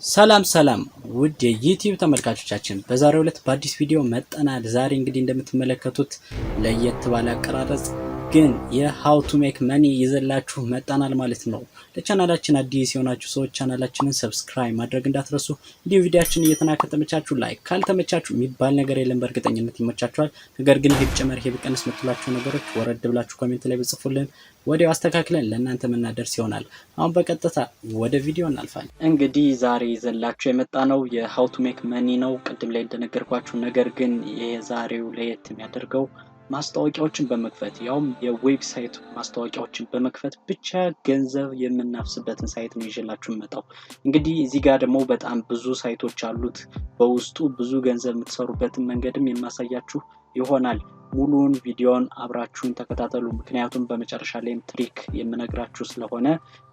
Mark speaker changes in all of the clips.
Speaker 1: ሰላም ውድ የዩትዩብ ተመልካቾቻችን በዛሬው ዕለት በአዲስ ቪዲዮ መጣናል። ዛሬ እንግዲህ እንደምትመለከቱት ለየት ባለ አቀራረጽ ግን የሃው ቱ ሜክ መኒ ይዘላችሁ መጣናል ማለት ነው። ለቻናላችን አዲስ የሆናችሁ ሰዎች ቻናላችንን ሰብስክራይብ ማድረግ እንዳትረሱ። እንዲሁ ቪዲዮአችን እየተናከተመቻችሁ ላይክ ካልተመቻችሁ የሚባል ነገር የለም፣ በእርግጠኝነት ይመቻችኋል። ነገር ግን ይሄ ቢጨመር ይሄ ቢቀንስ የምትሏቸው ነገሮች ወረድ ብላችሁ ኮሜንት ላይ ብጽፉልን ወዲያው አስተካክለን ለእናንተ የምናደርስ ይሆናል። አሁን በቀጥታ ወደ ቪዲዮ እናልፋለን። እንግዲህ ዛሬ ይዘላችሁ የመጣ ነው የሃው ቱ ሜክ መኒ ነው፣ ቅድም ላይ እንደነገርኳችሁ። ነገር ግን የዛሬው ለየት የሚያደርገው ማስታወቂያዎችን በመክፈት ያውም የዌብሳይት ማስታወቂያዎችን በመክፈት ብቻ ገንዘብ የምናፍስበትን ሳይት ነው ይዤላችሁ መጣው። እንግዲህ እዚህ ጋር ደግሞ በጣም ብዙ ሳይቶች አሉት፣ በውስጡ ብዙ ገንዘብ የምትሰሩበትን መንገድም የማሳያችሁ ይሆናል። ሙሉውን ቪዲዮን አብራችሁን ተከታተሉ፣ ምክንያቱም በመጨረሻ ላይም ትሪክ የምነግራችሁ ስለሆነ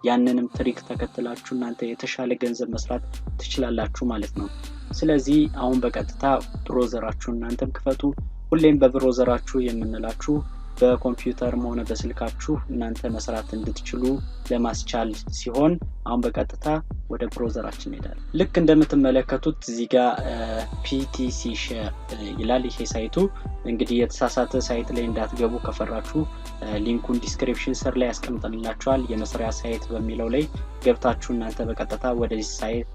Speaker 1: ያንንም ትሪክ ተከትላችሁ እናንተ የተሻለ ገንዘብ መስራት ትችላላችሁ ማለት ነው። ስለዚህ አሁን በቀጥታ ብሮዘራችሁን እናንተም ክፈቱ። ሁሌም በብሮዘራችሁ የምንላችሁ በኮምፒውተርም ሆነ በስልካችሁ እናንተ መስራት እንድትችሉ ለማስቻል ሲሆን አሁን በቀጥታ ወደ ብሮዘራችን እንሄዳለን። ልክ እንደምትመለከቱት እዚህ ጋር ፒቲሲ ሼር ይላል። ይሄ ሳይቱ እንግዲህ የተሳሳተ ሳይት ላይ እንዳትገቡ ከፈራችሁ ሊንኩን ዲስክሪፕሽን ስር ላይ ያስቀምጥላችኋል። የመስሪያ ሳይት በሚለው ላይ ገብታችሁ እናንተ በቀጥታ ወደዚህ ሳይት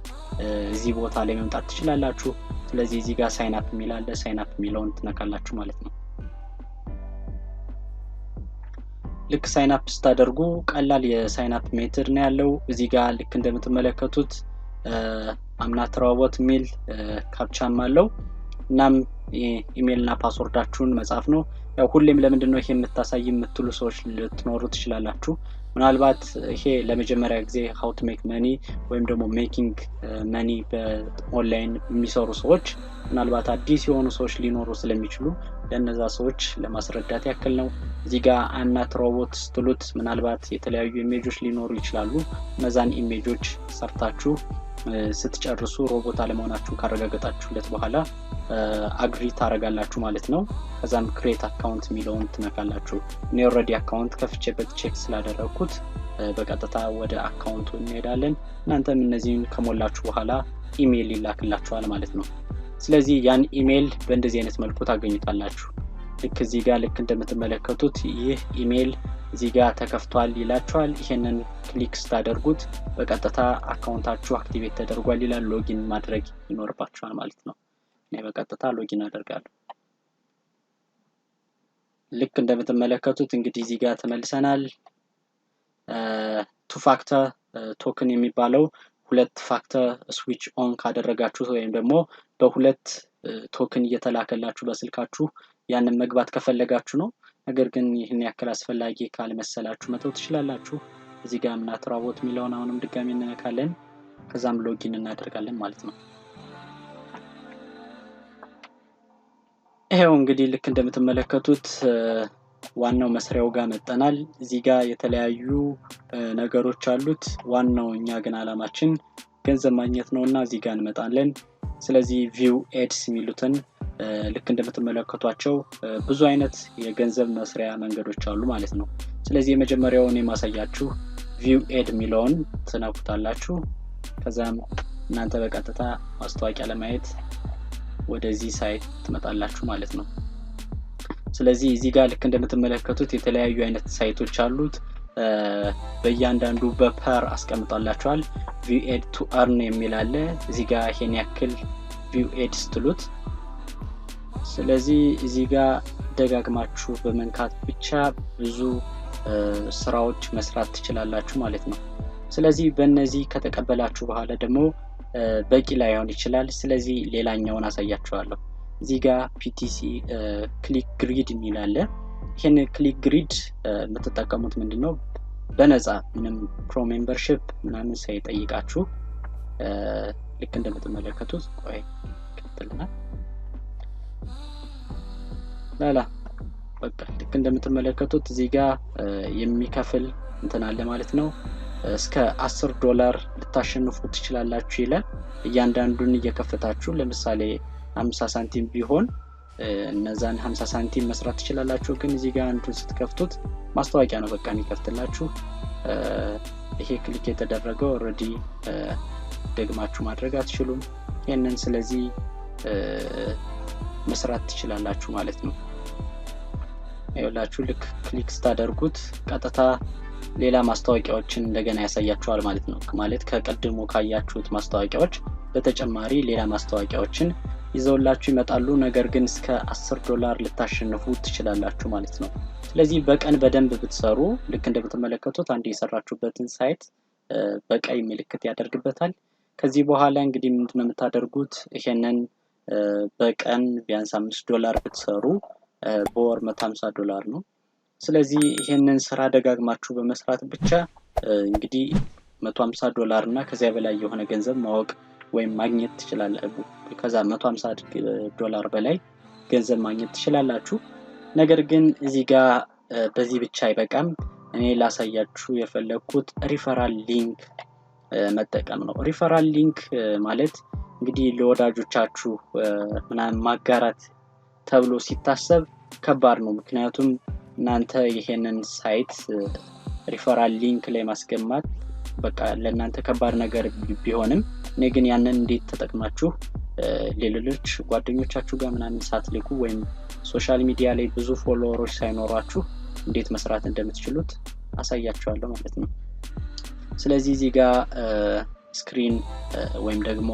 Speaker 1: እዚህ ቦታ ላይ መምጣት ትችላላችሁ። ስለዚህ እዚህ ጋር ሳይን አፕ የሚላለ ሳይን አፕ የሚለውን ትነካላችሁ ማለት ነው። ልክ ሳይን አፕ ስታደርጉ ቀላል የሳይን አፕ ሜተድ ነው ያለው። እዚህ ጋር ልክ እንደምትመለከቱት አምናት ሮቦት ሚል ካፕቻም አለው። እናም ኢሜል እና ፓስወርዳችሁን መጻፍ ነው። ያው ሁሌም ለምንድነው ይሄ የምታሳይ የምትሉ ሰዎች ልትኖሩ ትችላላችሁ። ምናልባት ይሄ ለመጀመሪያ ጊዜ ሃው ቱ ሜክ መኒ ወይም ደግሞ ሜኪንግ መኒ በኦንላይን የሚሰሩ ሰዎች ምናልባት አዲስ የሆኑ ሰዎች ሊኖሩ ስለሚችሉ ለነዛ ሰዎች ለማስረዳት ያክል ነው። እዚህ ጋር አምናት ሮቦት ስትሉት ምናልባት የተለያዩ ኢሜጆች ሊኖሩ ይችላሉ። እነዛን ኢሜጆች ሰርታችሁ ስትጨርሱ ሮቦት አለመሆናችሁን ካረጋገጣችሁለት በኋላ አግሪ ታረጋላችሁ ማለት ነው። ከዛም ክሬት አካውንት የሚለውን ትነካላችሁ። እኔ ኦልሬዲ አካውንት ከፍቼበት ቼክ ስላደረኩት በቀጥታ ወደ አካውንቱ እንሄዳለን። እናንተም እነዚህን ከሞላችሁ በኋላ ኢሜል ይላክላችኋል ማለት ነው። ስለዚህ ያን ኢሜል በእንደዚህ አይነት መልኩ ታገኙታላችሁ። ልክ እዚህ ጋር ልክ እንደምትመለከቱት ይህ ኢሜል እዚህ ጋር ተከፍቷል ይላችኋል። ይሄንን ክሊክ ስታደርጉት በቀጥታ አካውንታችሁ አክቲቬት ተደርጓል ይላል። ሎጊን ማድረግ ይኖርባችኋል ማለት ነው። እኔ በቀጥታ ሎጊን አደርጋለሁ። ልክ እንደምትመለከቱት እንግዲህ እዚህ ጋር ተመልሰናል። ቱ ፋክተር ቶክን የሚባለው ሁለት ፋክተር ስዊች ኦን ካደረጋችሁ ወይም ደግሞ በሁለት ቶክን እየተላከላችሁ በስልካችሁ ያንን መግባት ከፈለጋችሁ ነው። ነገር ግን ይህን ያክል አስፈላጊ ካልመሰላችሁ መተው ትችላላችሁ። እዚህ ጋር አምናት ሮቦት የሚለውን አሁንም ድጋሚ እንነካለን። ከዛም ሎጊን እናደርጋለን ማለት ነው። ይሄው እንግዲህ ልክ እንደምትመለከቱት ዋናው መስሪያው ጋር መጣናል። እዚህ ጋር የተለያዩ ነገሮች አሉት። ዋናው እኛ ግን አላማችን ገንዘብ ማግኘት ነውና እዚህ ጋር እንመጣለን። ስለዚህ ቪው ኤድስ የሚሉትን ልክ እንደምትመለከቷቸው ብዙ አይነት የገንዘብ መስሪያ መንገዶች አሉ ማለት ነው። ስለዚህ የመጀመሪያውን የማሳያችሁ ቪው ኤድ የሚለውን ትነኩታላችሁ። ከዛም እናንተ በቀጥታ ማስታወቂያ ለማየት ወደዚህ ሳይት ትመጣላችሁ ማለት ነው። ስለዚህ እዚህ ጋር ልክ እንደምትመለከቱት የተለያዩ አይነት ሳይቶች አሉት። በእያንዳንዱ በፐር አስቀምጣላችኋል። ቪው ኤድ ቱ አርን የሚል አለ። እዚህ ጋር ይሄን ያክል ቪው ኤድ ስትሉት ስለዚህ እዚህ ጋር ደጋግማችሁ በመንካት ብቻ ብዙ ስራዎች መስራት ትችላላችሁ ማለት ነው። ስለዚህ በእነዚህ ከተቀበላችሁ በኋላ ደግሞ በቂ ላይሆን ይችላል። ስለዚህ ሌላኛውን አሳያችኋለሁ። እዚህ ጋር ፒቲሲ ክሊክ ግሪድ የሚል አለ። ይሄን ክሊክ ግሪድ የምትጠቀሙት ምንድነው በነፃ ምንም ፕሮ ሜምበርሺፕ ምናምን ሳይጠይቃችሁ ልክ እንደምትመለከቱት ቆይ ቀጥልና ላላ በቃ ልክ እንደምትመለከቱት እዚህ ጋር የሚከፍል እንትን አለ ማለት ነው። እስከ $10 ልታሸንፉ ትችላላችሁ ይላል። እያንዳንዱን እየከፈታችሁ ለምሳሌ 50 ሳንቲም ቢሆን እነዛን 50 ሳንቲም መስራት ትችላላችሁ። ግን እዚህ ጋር አንዱን ስትከፍቱት ማስታወቂያ ነው በቃ የሚከፍትላችሁ። ይሄ ክሊክ የተደረገው ኦሬዲ ደግማችሁ ማድረግ አትችሉም ይሄንን ስለዚህ መስራት ትችላላችሁ ማለት ነው ይኸውላችሁ ልክ ክሊክ ስታደርጉት ቀጥታ ሌላ ማስታወቂያዎችን እንደገና ያሳያችኋል ማለት ነው ማለት ከቀድሞ ካያችሁት ማስታወቂያዎች በተጨማሪ ሌላ ማስታወቂያዎችን ይዘውላችሁ ይመጣሉ ነገር ግን እስከ $10 ልታሸንፉ ትችላላችሁ ማለት ነው ስለዚህ በቀን በደንብ ብትሰሩ ልክ እንደምትመለከቱት አንዴ የሰራችሁበትን ሳይት በቀይ ምልክት ያደርግበታል ከዚህ በኋላ እንግዲህ ምንድነው የምታደርጉት ይሄንን በቀን ቢያንስ $5 ብትሰሩ በወር $150 ነው ስለዚህ ይሄንን ስራ ደጋግማችሁ በመስራት ብቻ እንግዲህ $150 እና ከዚያ በላይ የሆነ ገንዘብ ማወቅ ወይም ማግኘት ትችላላችሁ ከዛ $150 በላይ ገንዘብ ማግኘት ትችላላችሁ ነገር ግን እዚህ ጋር በዚህ ብቻ አይበቃም እኔ ላሳያችሁ የፈለኩት ሪፈራል ሊንክ መጠቀም ነው ሪፈራል ሊንክ ማለት እንግዲህ ለወዳጆቻችሁ ምናምን ማጋራት ተብሎ ሲታሰብ ከባድ ነው ምክንያቱም እናንተ ይሄንን ሳይት ሪፈራል ሊንክ ላይ ማስገማት በቃ ለእናንተ ከባድ ነገር ቢሆንም እኔ ግን ያንን እንዴት ተጠቅማችሁ ሌሎች ጓደኞቻችሁ ጋር ምናምን ሳትልኩ ወይም ሶሻል ሚዲያ ላይ ብዙ ፎሎወሮች ሳይኖራችሁ እንዴት መስራት እንደምትችሉት አሳያችኋለሁ ማለት ነው ስለዚህ እዚህ ጋር ስክሪን ወይም ደግሞ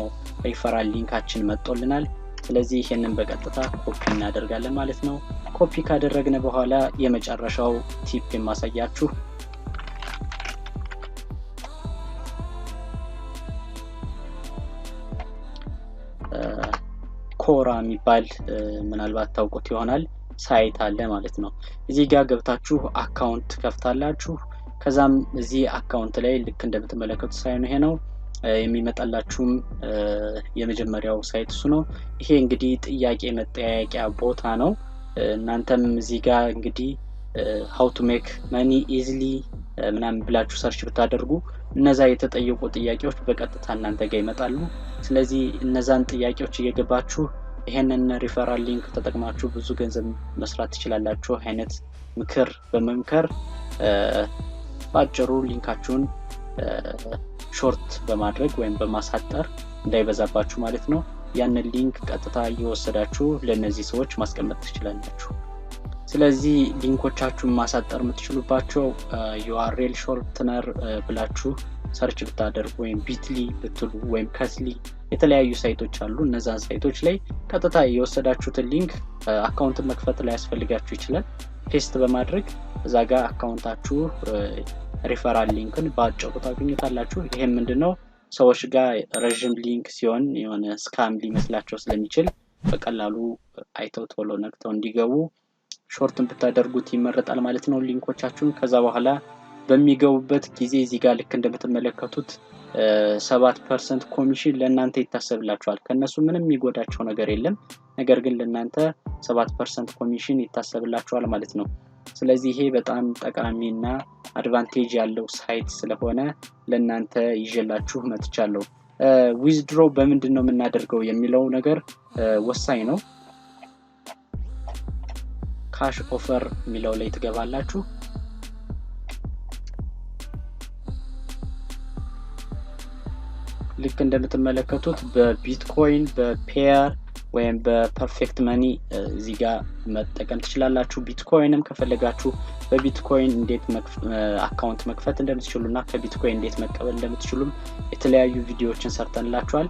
Speaker 1: ሪፈራል ሊንካችን መጥቶልናል ስለዚህ ይሄንን በቀጥታ ኮፒ እናደርጋለን ማለት ነው ኮፒ ካደረግነ በኋላ የመጨረሻው ቲፕ የማሳያችሁ ኮራ የሚባል ምናልባት ታውቁት ይሆናል ሳይት አለ ማለት ነው እዚህ ጋር ገብታችሁ አካውንት ከፍታላችሁ ከዛም እዚህ አካውንት ላይ ልክ እንደምትመለከቱት ሳይኑ ይሄ ነው የሚመጣላችሁም የመጀመሪያው ሳይት እሱ ነው ይሄ እንግዲህ ጥያቄ መጠያየቂያ ቦታ ነው እናንተም እዚህ ጋር እንግዲህ how to make money easily ምናምን ብላችሁ ሰርች ብታደርጉ እነዛ የተጠየቁ ጥያቄዎች በቀጥታ እናንተ ጋር ይመጣሉ ስለዚህ እነዛን ጥያቄዎች እየገባችሁ ይሄንን ሪፈራል ሊንክ ተጠቅማችሁ ብዙ ገንዘብ መስራት ትችላላችሁ አይነት ምክር በመምከር ባጭሩ ሊንካችሁን ሾርት በማድረግ ወይም በማሳጠር እንዳይበዛባችሁ ማለት ነው ያንን ሊንክ ቀጥታ እየወሰዳችሁ ለነዚህ ሰዎች ማስቀመጥ ትችላላችሁ ስለዚህ ሊንኮቻችሁን ማሳጠር የምትችሉባቸው URL shortener ብላችሁ ሰርች ብታደርጉ ወይም ቢትሊ ብትሉ ወይም ከስሊ የተለያዩ ሳይቶች አሉ እነዛን ሳይቶች ላይ ቀጥታ እየወሰዳችሁትን ሊንክ አካውንት መክፈት ላይ ያስፈልጋችሁ ይችላል ፔስት በማድረግ እዛ ጋር አካውንታችሁ ሪፈራል ሊንክን ባጭሩ ታገኙታላችሁ ይሄም ምንድነው ሰዎች ጋር ረጅም ሊንክ ሲሆን የሆነ ስካም ሊመስላቸው ስለሚችል በቀላሉ አይተው ቶሎ ነክተው እንዲገቡ ሾርትን ብታደርጉት ይመረጣል ማለት ነው ሊንኮቻችሁን ከዛ በኋላ በሚገቡበት ጊዜ እዚህ ጋር ልክ እንደምትመለከቱት 7% ኮሚሽን ለእናንተ ይታሰብላችኋል ከነሱ ምንም የሚጎዳቸው ነገር የለም ነገር ግን ለእናንተ 7% ኮሚሽን ይታሰብላችኋል ማለት ነው ስለዚህ ይሄ በጣም ጠቃሚና አድቫንቴጅ ያለው ሳይት ስለሆነ ለእናንተ ይዤላችሁ መጥቻለሁ ዊዝድሮ በምንድነው የምናደርገው የሚለው ነገር ወሳኝ ነው ካሽ ኦፈር የሚለው ላይ ትገባላችሁ ልክ እንደምትመለከቱት በቢትኮይን በፔር ወይም በፐርፌክት መኒ እዚህ ጋር መጠቀም ትችላላችሁ ቢትኮይንም ከፈለጋችሁ በቢትኮይን እንዴት አካውንት መክፈት እንደምትችሉና ከቢትኮይን እንዴት መቀበል እንደምትችሉም የተለያዩ ቪዲዮዎችን ሰርተንላችኋል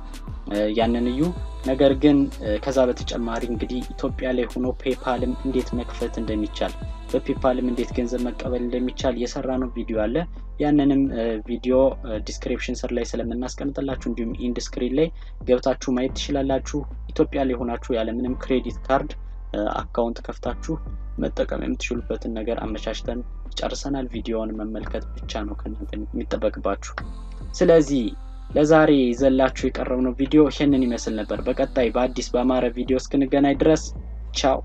Speaker 1: ያንን እዩ ነገር ግን ከዛ በተጨማሪ እንግዲህ ኢትዮጵያ ላይ ሆኖ ፔፓልም እንዴት መክፈት እንደሚቻል በፔፓልም እንዴት ገንዘብ መቀበል እንደሚቻል የሰራነው ቪዲዮ አለ ያንንም ቪዲዮ ዲስክሪፕሽን ስር ላይ ስለምናስቀምጥላችሁ እንዲሁም ኢንድ ስክሪን ላይ ገብታችሁ ማየት ትችላላችሁ ኢትዮጵያ ላይ ሆናችሁ ያለ ምንም ክሬዲት ካርድ አካውንት ከፍታችሁ መጠቀም የምትችሉበትን ነገር አመቻችተን ጨርሰናል ቪዲዮውን መመልከት ብቻ ነው ከእናንተ የሚጠበቅባችሁ ስለዚህ ለዛሬ ይዘላችሁ የቀረብነው ቪዲዮ ይሄንን ይመስል ነበር በቀጣይ በአዲስ በአማረ ቪዲዮ እስክንገናኝ ድረስ ቻው